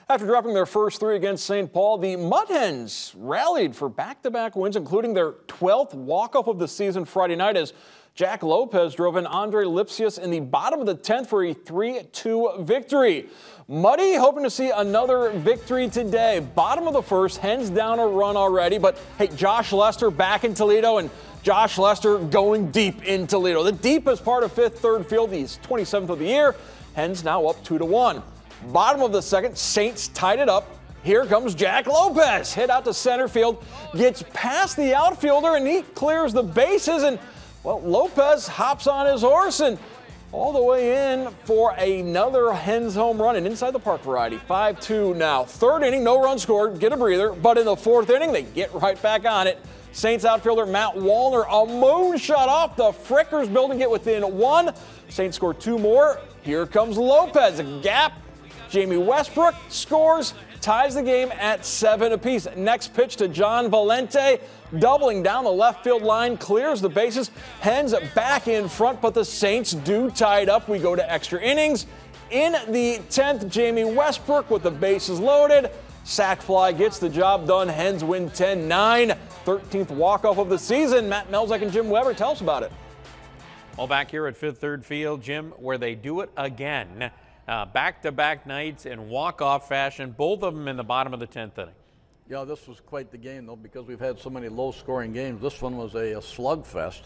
After dropping their first three against St. Paul, the Mud Hens rallied for back-to-back wins, including their 12th walk-off of the season Friday night as Jack Lopez drove in Andre Lipsius in the bottom of the 10th for a 3-2 victory. Muddy hoping to see another victory today. Bottom of the first, Hens down a run already, but hey, Josh Lester back in Toledo, and Josh Lester going deep in Toledo. The deepest part of Fifth Third Field. He's 27th of the year. Hens now up 2-1. Bottom of the second, Saints tied it up. Here comes Jack Lopez. Hit out to center field, gets past the outfielder, and he clears the bases. And, well, Lopez hops on his horse and all the way in for another Hens home run, an inside the park variety. 5-2 now. Third inning, no run scored, get a breather. But in the fourth inning, they get right back on it. Saints outfielder Matt Wallner, a moonshot off the Frickers building, get within one. Saints score two more. Here comes Lopez, a gap. Jamie Westbrook scores, ties the game at 7 apiece. Next pitch to John Valente, doubling down the left field line, clears the bases. Hens back in front, but the Saints do tie it up. We go to extra innings. In the 10th, Jamie Westbrook with the bases loaded. Sac fly gets the job done. Hens win 10-9. 13th walk-off of the season. Matt Melzak and Jim Weber, tell us about it. Well, back here at Fifth Third Field, Jim, where they do it again. Back-to-back nights in walk-off fashion, both of them in the bottom of the 10th inning. Yeah, this was quite the game, though, because we've had so many low-scoring games. This one was a slugfest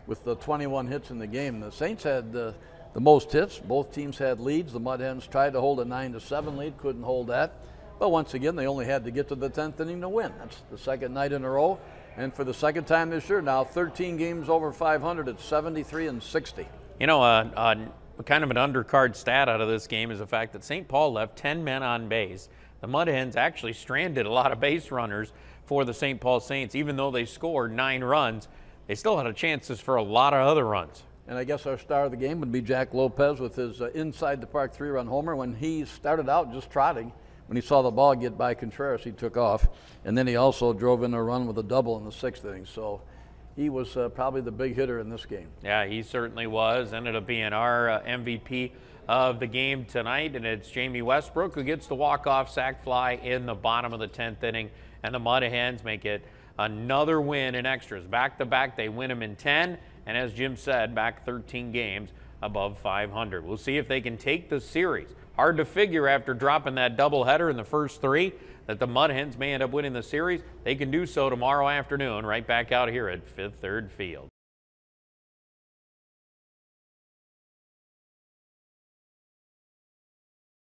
with the 21 hits in the game. The Saints had the most hits. Both teams had leads. The Mud Hens tried to hold a 9-7 lead, couldn't hold that. But once again, they only had to get to the 10th inning to win. That's the second night in a row. And for the second time this year, now 13 games over 500, it's 73-60. You know, kind of an undercard stat out of this game is the fact that St. Paul left 10 men on base. The Mud Hens actually stranded a lot of base runners for the St. Paul Saints. Even though they scored 9 runs, they still had chances for a lot of other runs. And I guess our star of the game would be Jack Lopez with his inside the park 3-run homer. When he started out just trotting, when he saw the ball get by Contreras, he took off. And then he also drove in a run with a double in the 6th inning. So he was probably the big hitter in this game. Yeah, he certainly was. Ended up being our MVP of the game tonight. And it's Jamie Westbrook who gets the walk-off sac fly in the bottom of the 10th inning. And the Mud Hens make it another win in extras. Back-to-back, they win them in 10. And as Jim said, back 13 games above 500. We'll see if they can take the series. Hard to figure after dropping that doubleheader in the first 3 that the Mud Hens may end up winning the series. They can do so tomorrow afternoon right back out here at Fifth Third Field.